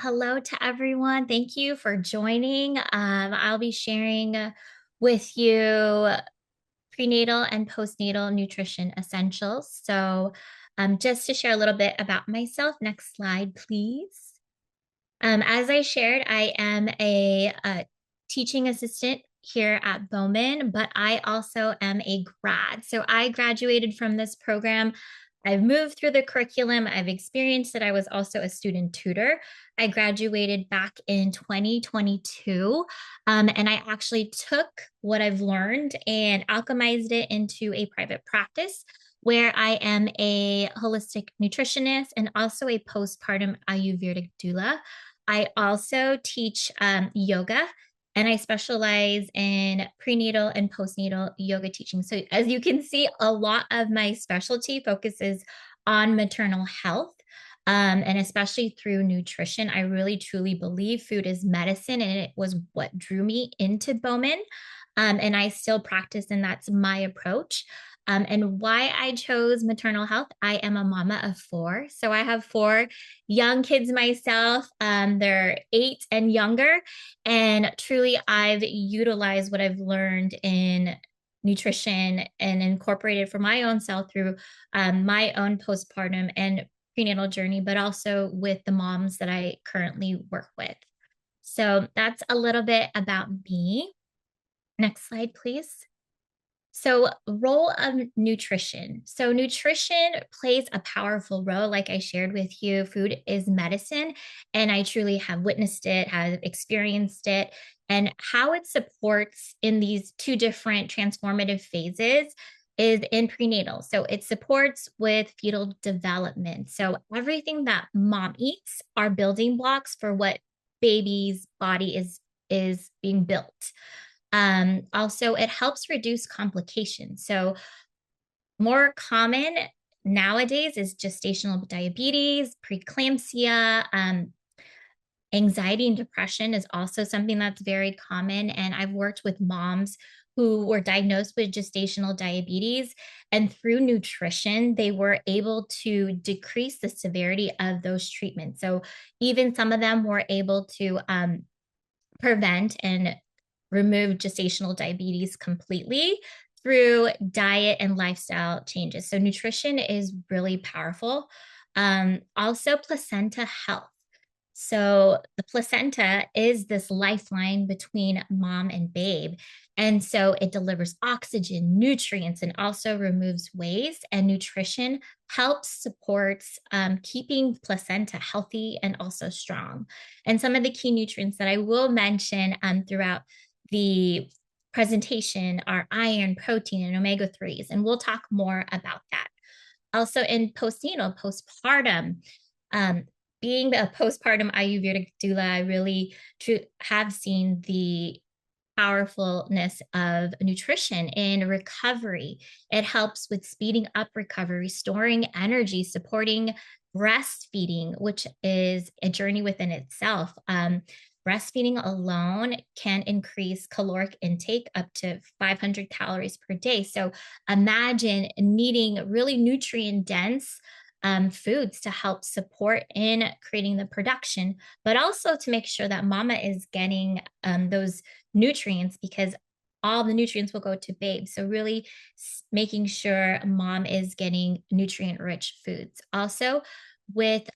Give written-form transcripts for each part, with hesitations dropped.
hello to everyone. Thank you for joining. I'll be sharing with you prenatal and postnatal nutrition essentials. Just to share a little bit about myself, next slide, please. As I shared, I am a teaching assistant here at Bauman, but I also am a grad. So I graduated from this program. I've moved through the curriculum. I've experienced it. I was also a student tutor. I graduated back in 2022. And I actually took what I've learned and alchemized it into a private practice where I am a holistic nutritionist and also a postpartum Ayurvedic doula. I also teach yoga and I specialize in prenatal and postnatal yoga teaching. So, as you can see, a lot of my specialty focuses on maternal health. And especially through nutrition, I really truly believe food is medicine, and it was what drew me into Bowman. And I still practice, and that's my approach. And why I chose maternal health, I am a mama of four. So I have four young kids myself. They're 8 and younger. And truly, I've utilized what I've learned in nutrition and incorporated for my own self through my own postpartum and prenatal journey, but also with the moms that I currently work with. So that's a little bit about me. Next slide, please. So, role of nutrition. So, nutrition plays a powerful role. Like I shared with you, food is medicine, and I truly have witnessed it, have experienced it, and how it supports in these two different transformative phases is in prenatal. So, it supports with fetal development. So, everything that mom eats are building blocks for what baby's body is being built. Also, it helps reduce complications. So, more common nowadays is gestational diabetes, preeclampsia, anxiety and depression is also something that's very common. And I've worked with moms who were diagnosed with gestational diabetes, and through nutrition, they were able to decrease the severity of those treatments. So, even some of them were able to prevent and remove gestational diabetes completely through diet and lifestyle changes. So, nutrition is really powerful. Also, placenta health. So, the placenta is this lifeline between mom and babe. And so, it delivers oxygen, nutrients, and also removes waste. And nutrition helps supports keeping placenta healthy and also strong. And some of the key nutrients that I will mention throughout the presentation are iron, protein, and omega 3s. And we'll talk more about that. Also, in postnatal, postpartum, um, being a postpartum Ayurvedic doula, I really have seen the powerfulness of nutrition in recovery. It helps with speeding up recovery, storing energy, supporting breastfeeding, which is a journey within itself. Breastfeeding alone can increase caloric intake up to 500 calories per day. So imagine needing really nutrient dense foods to help support in creating the production, but also to make sure that mama is getting those nutrients, because all the nutrients will go to babe. So really making sure mom is getting nutrient rich foods. Also, with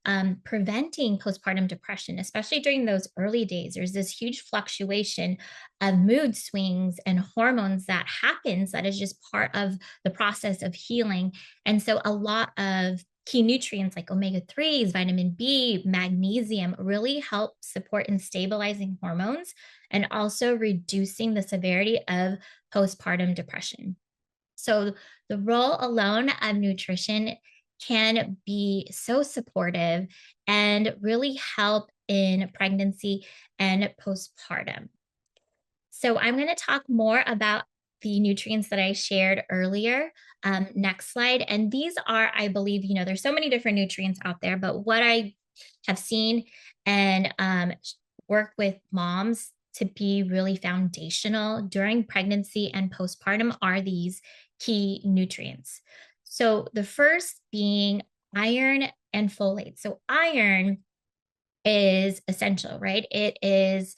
preventing postpartum depression, especially during those early days, there's this huge fluctuation of mood swings and hormones that happens that is just part of the process of healing. And so a lot of key nutrients like omega 3s, vitamin B, magnesium really help support in stabilizing hormones and also reducing the severity of postpartum depression. So the role alone of nutrition can be so supportive and really help in pregnancy and postpartum. So I'm going to talk more about the nutrients that I shared earlier. Next slide. And these are, I believe, there's so many different nutrients out there, but what I have seen and work with moms to be really foundational during pregnancy and postpartum are these key nutrients. So the first being iron and folate. So iron is essential, right? It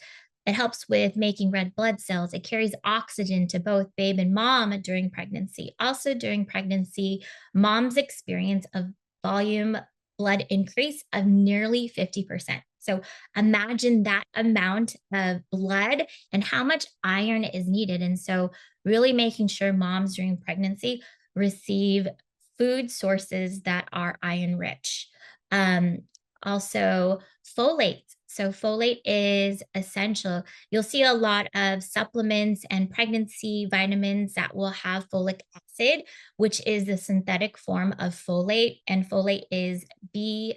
helps with making red blood cells. It carries oxygen to both babe and mom during pregnancy. Also, during pregnancy, moms experience a volume blood increase of nearly 50%. So imagine that amount of blood and how much iron is needed. And so, really making sure moms during pregnancy receive food sources that are iron rich. Um, Also, folate. So, folate is essential. You'll see a lot of supplements and pregnancy vitamins that will have folic acid, which is the synthetic form of folate. And folate is B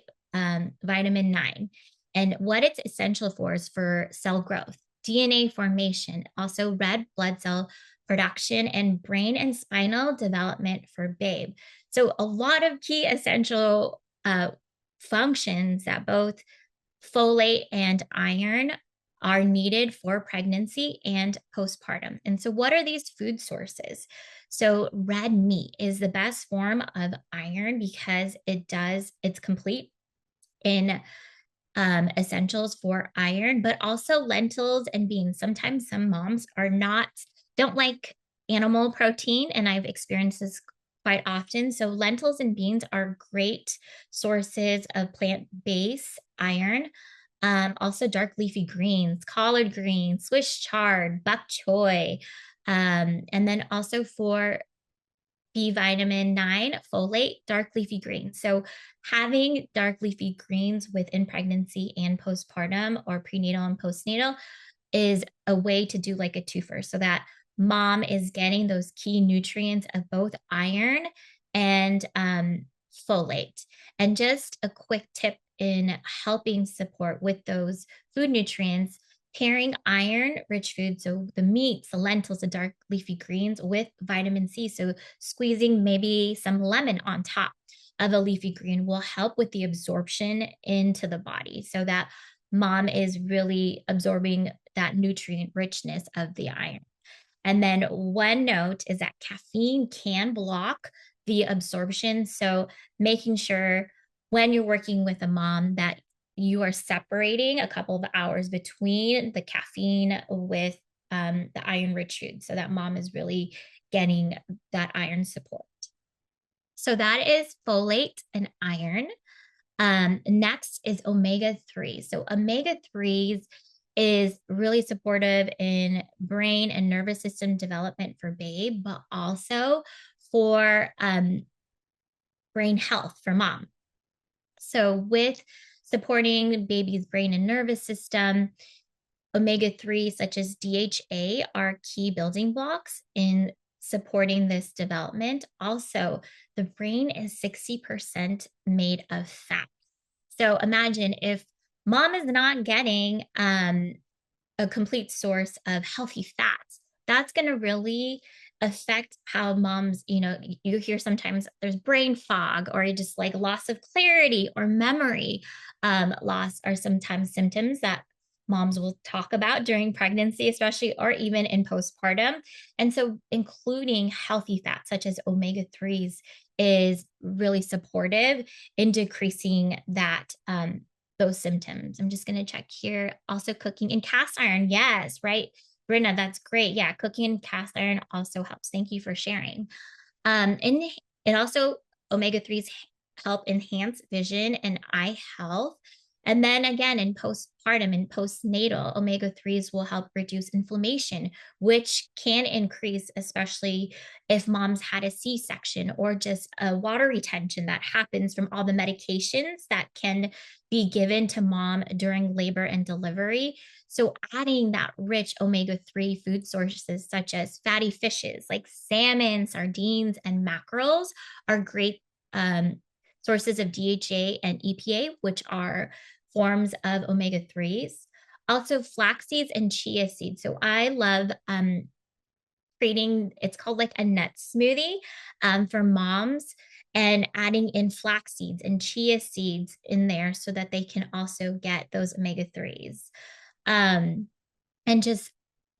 vitamin 9. And what it's essential for is for cell growth, DNA formation, also red blood cell production, and brain and spinal development for babe. So, a lot of key essential functions that both folate and iron are needed for pregnancy and postpartum. And so, what are these food sources? So, red meat is the best form of iron because it's complete in essentials for iron, but also lentils and beans. Sometimes some moms don't like animal protein, and I've experienced this quite often. So lentils and beans are great sources of plant-based iron. Also dark leafy greens, collard greens, Swiss chard, bok choy, and then also for B vitamin 9, folate, dark leafy greens. So, having dark leafy greens within pregnancy and postpartum or prenatal and postnatal is a way to do like a twofer so that mom is getting those key nutrients of both iron and folate. And just a quick tip in helping support with those food nutrients, pairing iron rich foods, so the meats, the lentils, the dark leafy greens with vitamin C. So squeezing maybe some lemon on top of a leafy green will help with the absorption into the body so that mom is really absorbing that nutrient richness of the iron. And then one note is that caffeine can block the absorption. So making sure when you're working with a mom that you are separating a couple of hours between the caffeine with the iron rich food so that mom is really getting that iron support. So that is folate and iron. Next is omega 3. So omega 3s is really supportive in brain and nervous system development for babe, but also for brain health for mom. So with supporting baby's brain and nervous system, omega 3 such as DHA are key building blocks in supporting this development. Also, the brain is 60% made of fat. So imagine if mom is not getting a complete source of healthy fats, that's going to really affect how moms, you hear sometimes there's brain fog or just like loss of clarity or memory loss are sometimes symptoms that moms will talk about during pregnancy, especially or even in postpartum. And so including healthy fats such as omega 3s is really supportive in decreasing that those symptoms. I'm just going to check here. Also cooking in cast iron. Yes, right. Brina, that's great. Yeah, cooking in cast iron also helps. Thank you for sharing. And it also omega 3s help enhance vision and eye health. And then again, in postpartum and postnatal, omega 3s will help reduce inflammation, which can increase, especially if mom's had a C section or just a water retention that happens from all the medications that can be given to mom during labor and delivery. So, adding that rich omega 3 food sources, such as fatty fishes like salmon, sardines, and mackerels, are great sources of DHA and EPA, which are forms of omega 3s. Also, flax seeds and chia seeds. So, I love creating, it's called like a nut smoothie for moms and adding in flax seeds and chia seeds in there so that they can also get those omega 3s. And just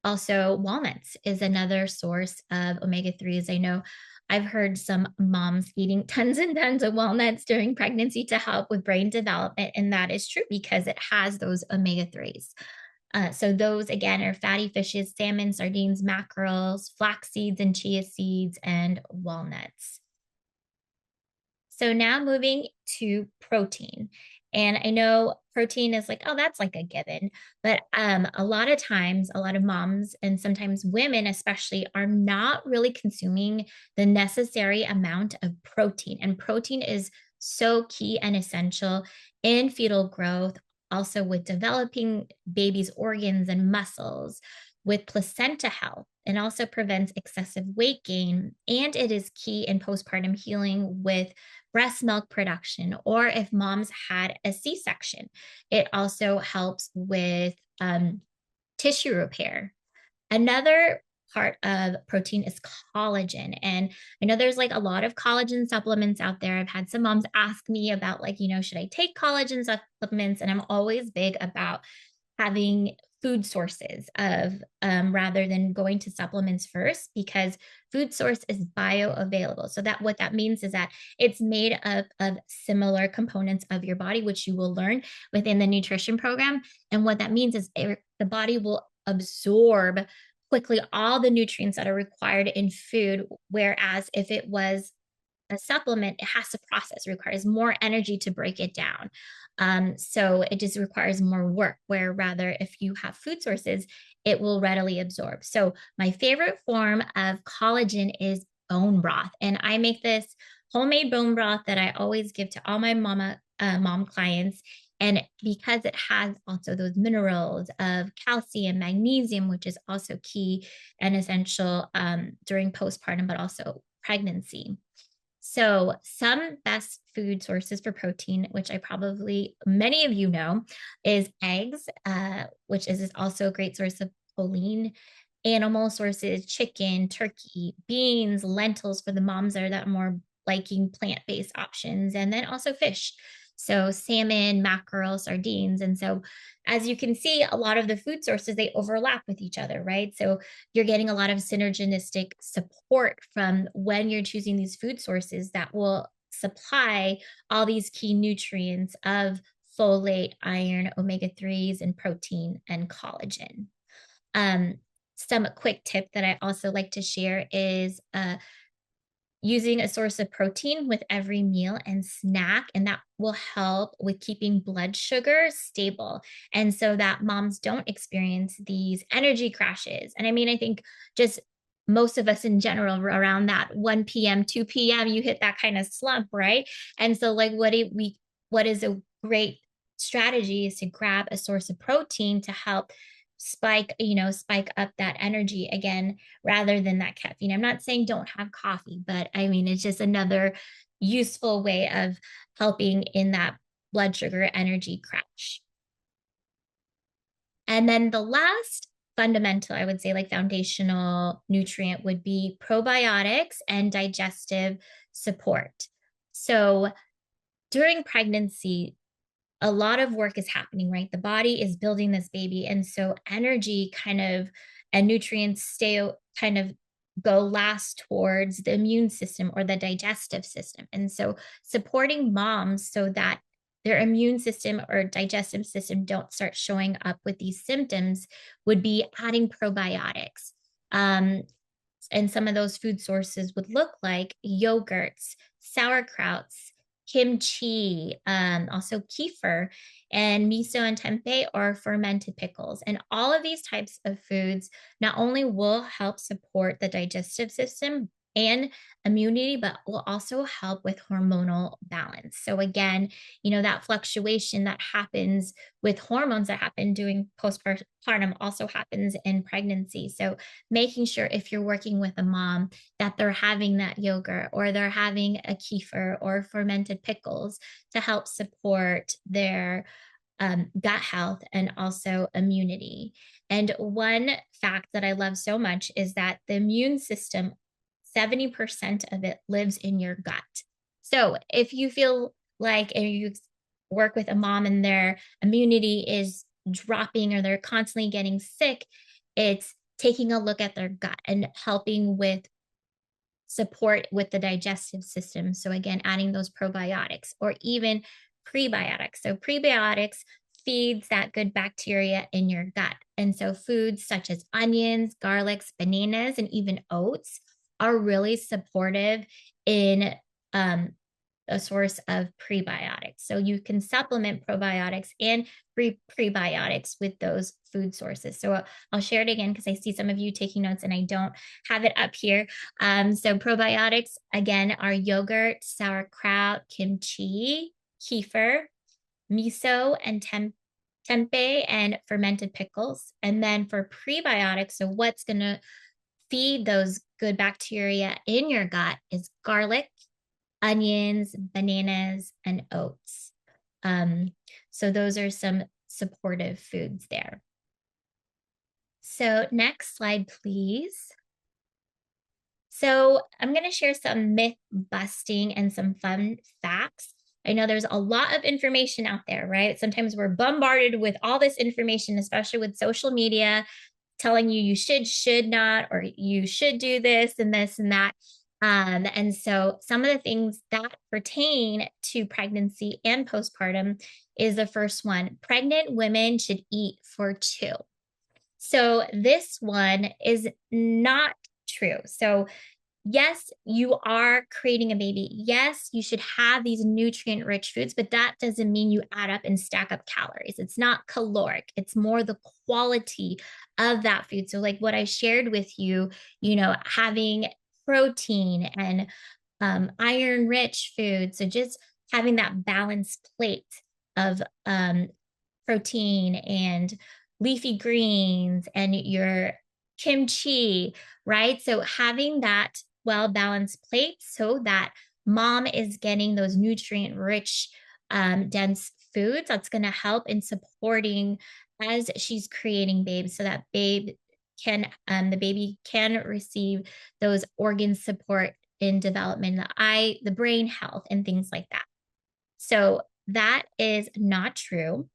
also walnuts is another source of omega 3s. I know I've heard some moms eating tons and tons of walnuts during pregnancy to help with brain development. And that is true because it has those omega 3s. So those again are fatty fishes, salmon, sardines, mackerels, flax seeds and chia seeds, and walnuts. So now moving to protein. And I know protein is like, oh, that's like a given. But a lot of times, a lot of moms and sometimes women, especially, are not really consuming the necessary amount of protein. And protein is so key and essential in fetal growth, also with developing babies' organs and muscles, with placenta health, and also prevents excessive weight gain. And it is key in postpartum healing with breast milk production, or if moms had a C section. It also helps with tissue repair. Another part of protein is collagen. And I know there's like a lot of collagen supplements out there. I've had some moms ask me about, like, should I take collagen supplements? And I'm always big about having food sources of rather than going to supplements first, because food source is bioavailable. So that what that means is that it's made up of similar components of your body, which you will learn within the nutrition program. And what that means is the body will absorb quickly all the nutrients that are required in food, whereas if it was a supplement, it has to process, it requires more energy to break it down. So it just requires more work, where rather if you have food sources, it will readily absorb. So my favorite form of collagen is bone broth. And I make this homemade bone broth that I always give to all my mom clients. And because it has also those minerals of calcium, magnesium, which is also key and essential during postpartum, but also pregnancy. So, some best food sources for protein, which I probably many of you know, is eggs, which is also a great source of choline. Animal sources, chicken, turkey, beans, lentils for the moms that are more liking plant based options, and then also fish. So, salmon, mackerel, sardines. And so, as you can see, a lot of the food sources they overlap with each other, right? So, you're getting a lot of synergistic support from when you're choosing these food sources that will supply all these key nutrients of folate, iron, omega 3s, and protein and collagen. Um, some quick tip that I also like to share is using a source of protein with every meal and snack, and that will help with keeping blood sugar stable, and so that moms don't experience these energy crashes. And I mean, I think just most of us in general around that 1 p.m., 2 p.m., you hit that kind of slump, right? And so like what is a great strategy is to grab a source of protein to help spike up that energy again, rather than that caffeine. I'm not saying don't have coffee, but I mean, it's just another useful way of helping in that blood sugar energy crash. And then the last fundamental, I would say, like foundational nutrient would be probiotics and digestive support. So during pregnancy, a lot of work is happening, right? The body is building this baby. And so energy kind of and nutrients stay kind of go last towards the immune system or the digestive system. And so supporting moms so that their immune system or digestive system don't start showing up with these symptoms would be adding probiotics. Um, and some of those food sources would look like yogurts, sauerkrauts, kimchi, also kefir, and miso and tempeh, or fermented pickles. And all of these types of foods not only will help support the digestive system and immunity, but will also help with hormonal balance. So again, that fluctuation that happens with hormones that happen during postpartum also happens in pregnancy. So making sure if you're working with a mom that they're having that yogurt or they're having a kefir or fermented pickles to help support their gut health and also immunity. And one fact that I love so much is that the immune system, 70% of it lives in your gut. So if you feel like and you work with a mom and their immunity is dropping or they're constantly getting sick, it's taking a look at their gut and helping with support with the digestive system. So again, adding those probiotics or even prebiotics. So prebiotics feeds that good bacteria in your gut. And so foods such as onions, garlics, bananas, and even oats are really supportive in um, a source of prebiotics. So you can supplement probiotics and prebiotics with those food sources. So I'll share it again because I see some of you taking notes and I don't have it up here. So probiotics, again, are yogurt, sauerkraut, kimchi, kefir, miso, and tempeh, and fermented pickles. And then for prebiotics, so what's going to feed those good bacteria in your gut is garlic, onions, bananas, and oats. So those are some supportive foods there. So next slide, please. So I'm going to share some myth busting and some fun facts. I know there's a lot of information out there, right? Sometimes we're bombarded with all this information, especially with social media, telling you should not, or you should do this and this and that. And so some of the things that pertain to pregnancy and postpartum is the first one. Pregnant women should eat for two. So this one is not true. So yes, you are creating a baby. Yes, you should have these nutrient rich foods, but that doesn't mean you add up and stack up calories. It's not caloric. It's more the quality of that food. So like what I shared with you, having protein and iron rich food. So just having that balanced plate of protein and leafy greens and your kimchi, right? So having that well-balanced plate so that mom is getting those nutrient-rich, dense foods, that's going to help in supporting as she's creating babe, so that the baby can receive those organ support in development, the eye, the brain health, and things like that. So that is not true.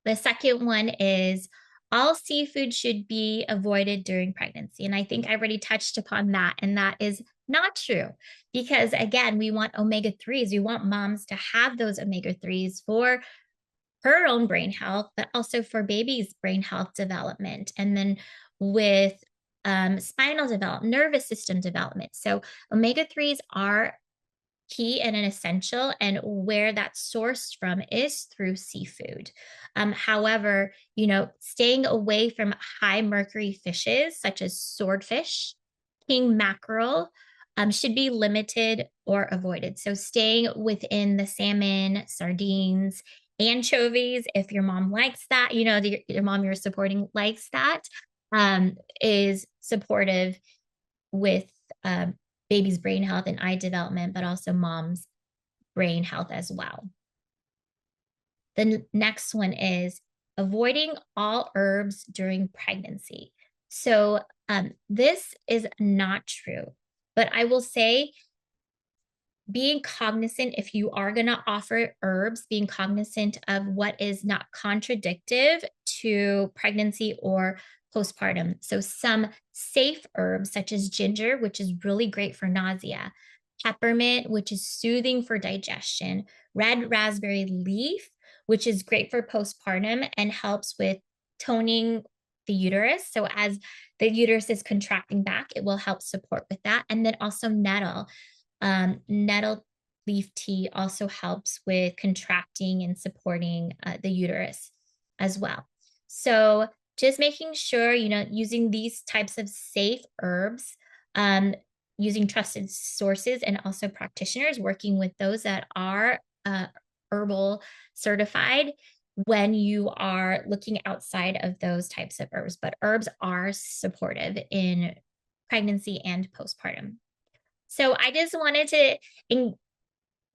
The second one is all seafood should be avoided during pregnancy. And I think I already touched upon that. And that is not true because, again, we want omega 3s. We want moms to have those omega 3s for her own brain health, but also for baby's brain health development. And then with spinal development, nervous system development. So omega 3s are key and an essential, and where that's sourced from is through seafood. However, staying away from high mercury fishes such as swordfish, king mackerel, should be limited or avoided. So staying within the salmon, sardines, anchovies, if your mom likes that, your mom you're supporting likes that, is supportive with baby's brain health and eye development, but also mom's brain health as well. The next one is avoiding all herbs during pregnancy. So this is not true, but I will say being cognizant, if you are going to offer herbs, being cognizant of what is not contradictive to pregnancy or postpartum. So some safe herbs such as ginger, which is really great for nausea, peppermint, which is soothing for digestion, red raspberry leaf, which is great for postpartum and helps with toning the uterus. So as the uterus is contracting back, it will help support with that. And then also nettle. Nettle leaf tea also helps with contracting and supporting the uterus as well. So just making sure, using these types of safe herbs, using trusted sources and also practitioners, working with those that are herbal certified when you are looking outside of those types of herbs. But herbs are supportive in pregnancy and postpartum. So I just wanted to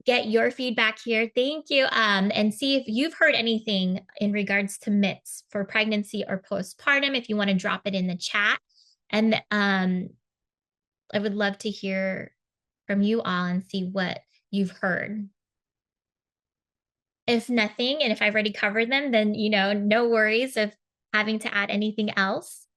get your feedback here. Thank you. And see if you've heard anything in regards to myths for pregnancy or postpartum, if you want to drop it in the chat. And I would love to hear from you all and see what you've heard. If nothing, and if I've already covered them, then, no worries of having to add anything else.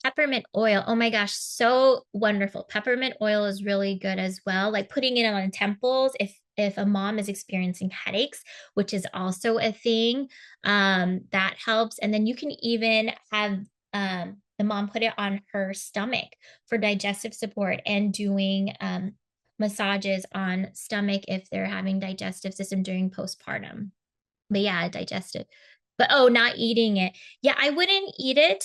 Peppermint oil. Oh my gosh, so wonderful. Peppermint oil is really good as well. Like putting it on temples if a mom is experiencing headaches, which is also a thing, that helps. And then you can even have the mom put it on her stomach for digestive support and doing massages on stomach if they're having digestive system during postpartum. But yeah, digestive. But oh, not eating it. Yeah, I wouldn't eat it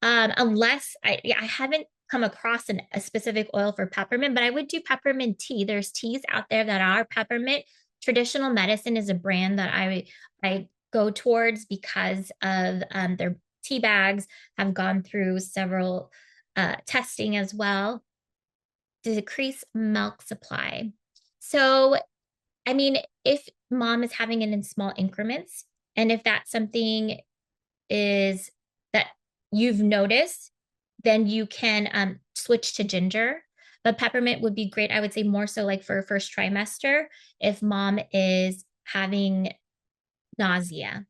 unless yeah, I haven't come across a specific oil for peppermint, but I would do peppermint tea. There's teas out there that are peppermint. Traditional Medicine is a brand that I go towards because of their tea bags have gone through several testing as well to decrease milk supply. So I mean, if mom is having it in small increments, and if that's something is that you've noticed, then you can switch to ginger. But peppermint would be great. I would say more so like for first trimester if mom is having nausea.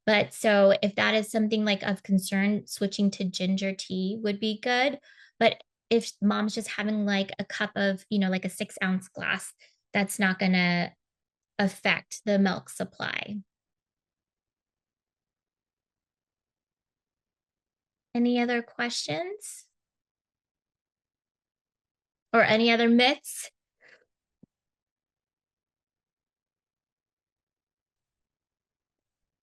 But so if that is something like of concern, switching to ginger tea would be good. But if mom's just having like a cup of, like a 6-ounce glass, that's not going to affect the milk supply. Any other questions or any other myths?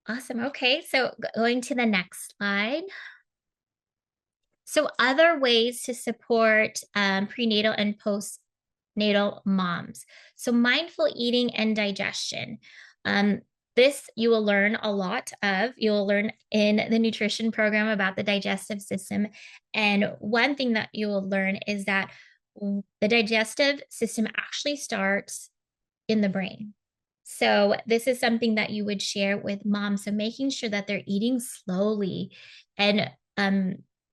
Awesome. Okay, so going to the next slide. So other ways to support prenatal and postnatal moms. So mindful eating and digestion. Um, this you will learn a lot of. You will learn in the nutrition program about the digestive system. And one thing that you will learn is that the digestive system actually starts in the brain. So this is something that you would share with moms. So making sure that they're eating slowly and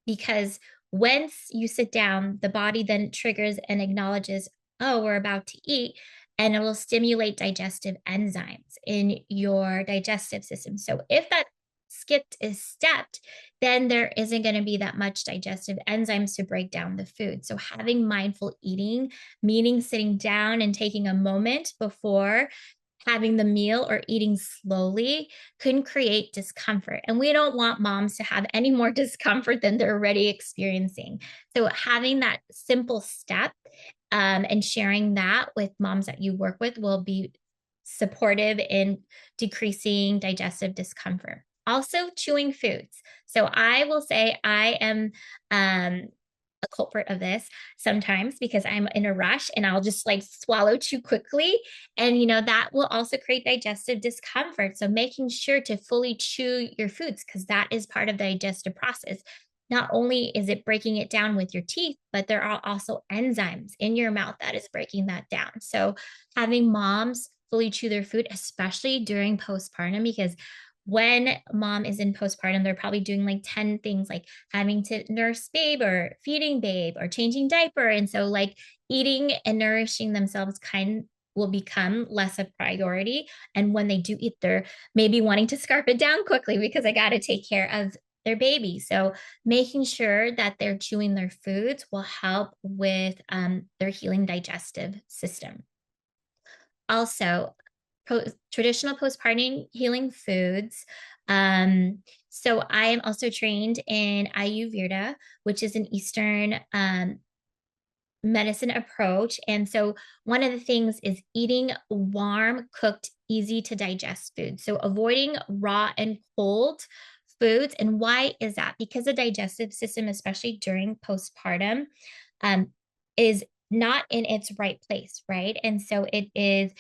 because once you sit down, the body then triggers and acknowledges, oh, we're about to eat, and it will stimulate digestive enzymes in your digestive system. So if that skipped is stepped, then there isn't going to be that much digestive enzymes to break down the food. So having mindful eating, meaning sitting down and taking a moment before having the meal or eating slowly can create discomfort. And we don't want moms to have any more discomfort than they're already experiencing. So having that simple step and sharing that with moms that you work with will be supportive in decreasing digestive discomfort. Also, chewing foods. So I will say I am a culprit of this sometimes because I'm in a rush and I'll just like swallow too quickly. And, that will also create digestive discomfort. So making sure to fully chew your foods because that is part of the digestive process. Not only is it breaking it down with your teeth, but there are also enzymes in your mouth that is breaking that down. So having moms fully chew their food, especially during postpartum, because when mom is in postpartum, they're probably doing like 10 things like having to nurse babe or feeding babe or changing diaper. And so like eating and nourishing themselves will become less a priority. And when they do eat, they're maybe wanting to scarf it down quickly because I got to take care of their baby. So making sure that they're chewing their foods will help with their healing digestive system. Also, traditional postpartum healing foods. So I am also trained in Ayurveda, which is an Eastern medicine approach. And so one of the things is eating warm, cooked, easy to digest food. So avoiding raw and cold foods. And why is that? Because the digestive system, especially during postpartum, is not in its right place, right? And so it is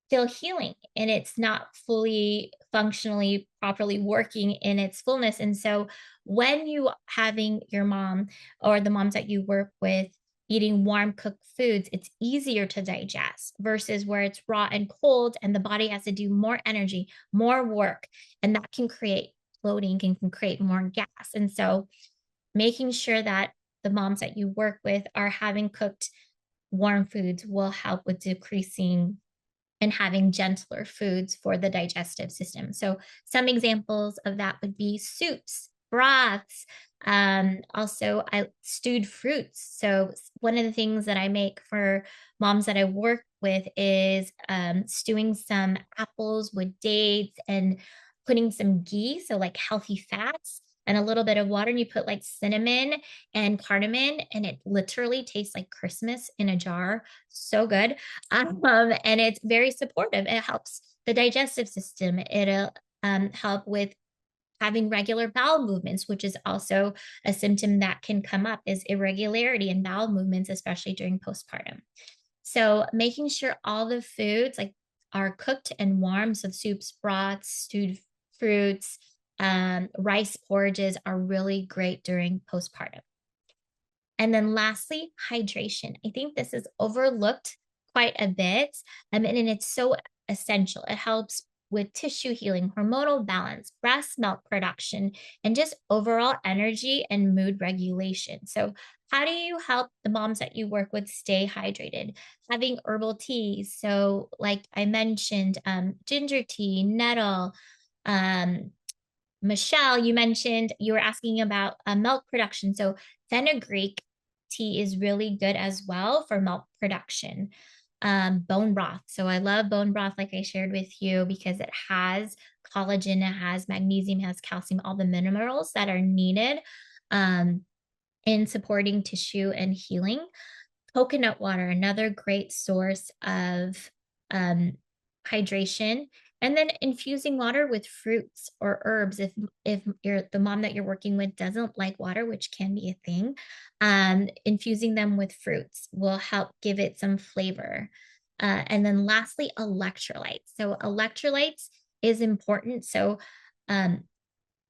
still healing and it's not fully functionally properly working in its fullness. And so when you having your mom or the moms that you work with eating warm cooked foods, it's easier to digest versus where it's raw and cold and the body has to do more energy, more work, and that can create bloating and can create more gas. And so making sure that the moms that you work with are having cooked warm foods will help with decreasing and having gentler foods for the digestive system. So some examples of that would be soups, broths. Also, I stewed fruits. So one of the things that I make for moms that I work with is stewing some apples with dates and putting some ghee, so like healthy fats, and a little bit of water. And you put like cinnamon and cardamom, and it literally tastes like Christmas in a jar. So good. And it's very supportive. It helps the digestive system. It'll help with having regular bowel movements, which is also a symptom that can come up, is irregularity in bowel movements, especially during postpartum. So making sure all the foods like are cooked and warm, so soups, broths, stewed fruits, rice porridges are really great during postpartum. And then lastly, hydration. I think this is overlooked quite a bit, and it's so essential. It helps with tissue healing, hormonal balance, breast milk production, and just overall energy and mood regulation. So, how do you help the moms that you work with stay hydrated? Having herbal teas. So, like I mentioned, ginger tea, nettle, um, Michelle, you mentioned you were asking about milk production. So fenugreek tea is really good as well for milk production. Bone broth. So I love bone broth, like I shared with you, because it has collagen, it has magnesium, it has calcium, all the minerals that are needed um, in supporting tissue and healing. Coconut water, another great source of um, hydration. And then infusing water with fruits or herbs. If you're the mom that you're working with doesn't like water, which can be a thing, infusing them with fruits will help give it some flavor. And then lastly, electrolytes. So electrolytes is important. So um,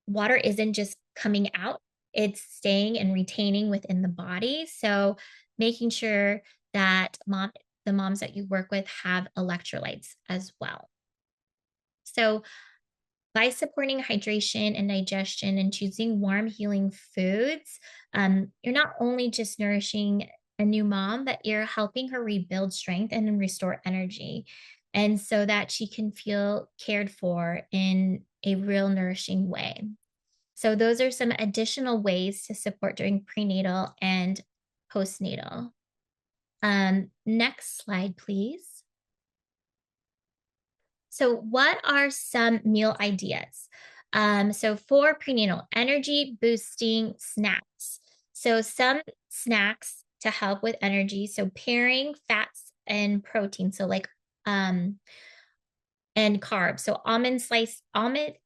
water isn't just coming out, it's staying and retaining within the body. So making sure that the moms that you work with have electrolytes as well. So by supporting hydration and digestion and choosing warm healing foods, you're not only just nourishing a new mom, but you're helping her rebuild strength and restore energy, and so that she can feel cared for in a real nourishing way. So those are some additional ways to support during prenatal and postnatal. Next slide, please. So what are some meal ideas? So for prenatal, energy boosting snacks. So some snacks to help with energy. So pairing fats and protein. So like and carbs. So almond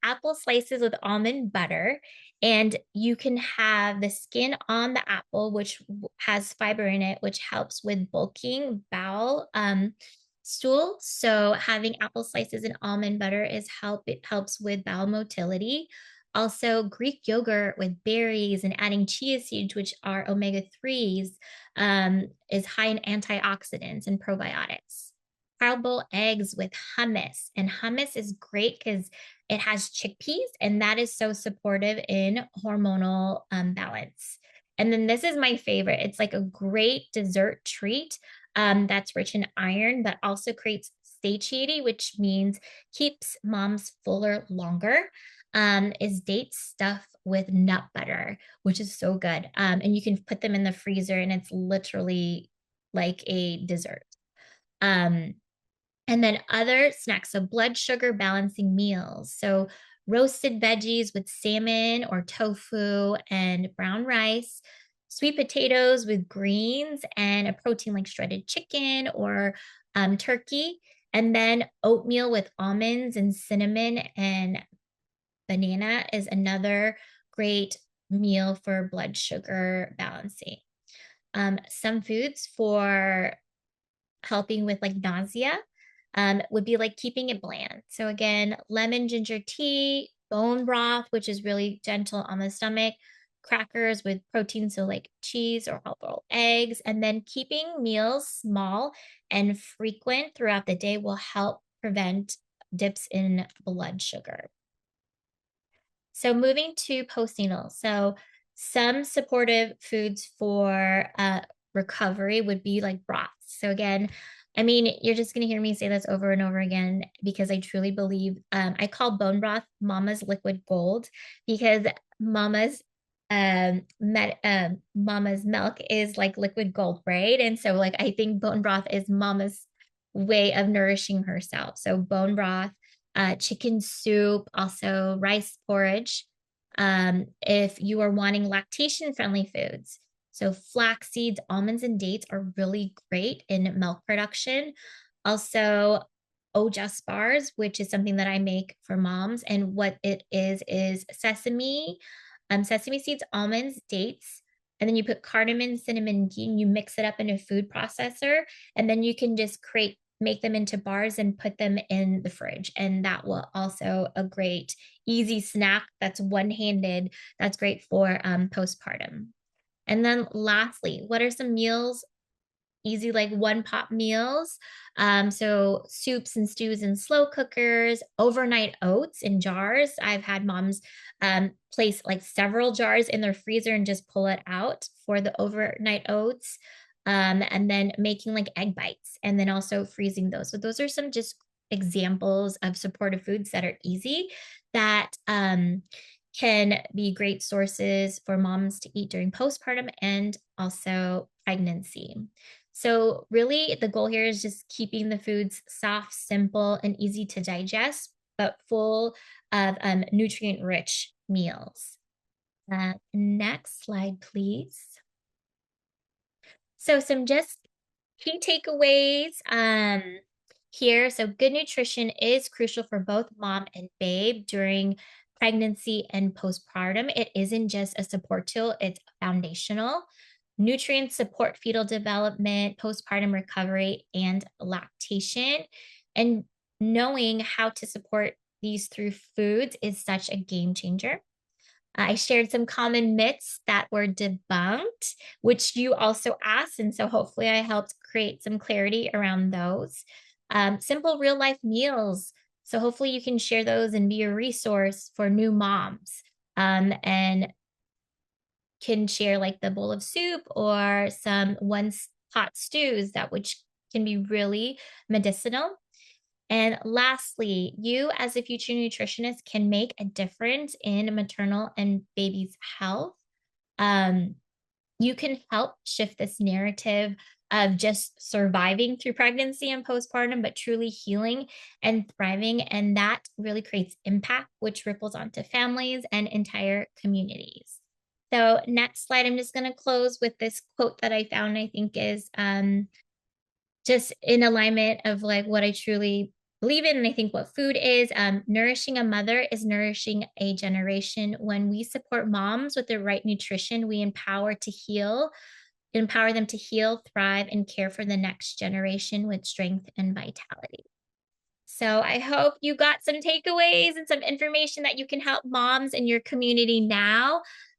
apple slices with almond butter. And you can have the skin on the apple, which has fiber in it, which helps with bulking bowel stool. So having apple slices and almond butter it helps with bowel motility. Also, Greek yogurt with berries and adding chia seeds, which are omega-3s, is high in antioxidants and probiotics. Scrambled eggs with hummus. And hummus is great because it has chickpeas, and that is so supportive in hormonal balance. And then this is my favorite. It's like a great dessert treat that's rich in iron, but also creates satiety, which means keeps moms fuller longer. Is dates stuffed with nut butter, which is so good. And you can put them in the freezer, and it's literally like a dessert. Um, and then other snacks, so blood sugar balancing meals. So roasted veggies with salmon or tofu and brown rice, sweet potatoes with greens, and a protein like shredded chicken or turkey. And then oatmeal with almonds and cinnamon and banana is another great meal for blood sugar balancing. Some foods for helping with like nausea would be like keeping it bland. So again, lemon ginger tea, bone broth, which is really gentle on the stomach, crackers with protein, so like cheese or hard-boiled eggs, and then keeping meals small and frequent throughout the day will help prevent dips in blood sugar. So moving to postnatal. So some supportive foods for recovery would be like broths. So again, I mean, you're just going to hear me say this over and over again because I truly believe I call bone broth mama's liquid gold because mama's mama's milk is like liquid gold, right? And so like I think bone broth is mama's way of nourishing herself. So bone broth, chicken soup, also rice porridge. If you are wanting lactation friendly foods, so flax seeds, almonds, and dates are really great in milk production. Also, Ojas bars, which is something that I make for moms. And what it is sesame, sesame seeds, almonds, dates, and then you put cardamom, cinnamon, ghee, and you mix it up in a food processor, and then you can just make them into bars and put them in the fridge. And that will also a great easy snack that's one-handed. That's great for postpartum. And then lastly, what are some meals, easy like one pot meals? So soups and stews in slow cookers, overnight oats in jars. I've had moms place like several jars in their freezer and just pull it out for the overnight oats. And then making like egg bites and then also freezing those. So those are some just examples of supportive foods that are easy that can be great sources for moms to eat during postpartum and also pregnancy. So, really, the goal here is just keeping the foods soft, simple, and easy to digest, but full of nutrient rich meals. Next slide, please. So, some just key takeaways here. So, good nutrition is crucial for both mom and babe during pregnancy and postpartum. It isn't just a support tool, it's foundational. Nutrients support fetal development, postpartum recovery, and lactation. And knowing how to support these through foods is such a game changer. I shared some common myths that were debunked, which you also asked. And so hopefully I helped create some clarity around those. Simple real life meals. So hopefully you can share those and be a resource for new moms and can share like the bowl of soup or some pot stews that which can be really medicinal. And lastly, you as a future nutritionist can make a difference in maternal and baby's health. Um, you can help shift this narrative of just surviving through pregnancy and postpartum, but truly healing and thriving. And that really creates impact, which ripples onto families and entire communities. So, next slide, I'm just going to close with this quote that I found, I think is just in alignment of like what I truly believe in. And I think what food is nourishing a mother is nourishing a generation. When we support moms with the right nutrition, we empower them to heal, thrive, and care for the next generation with strength and vitality. So I hope you got some takeaways and some information that you can help moms in your community now.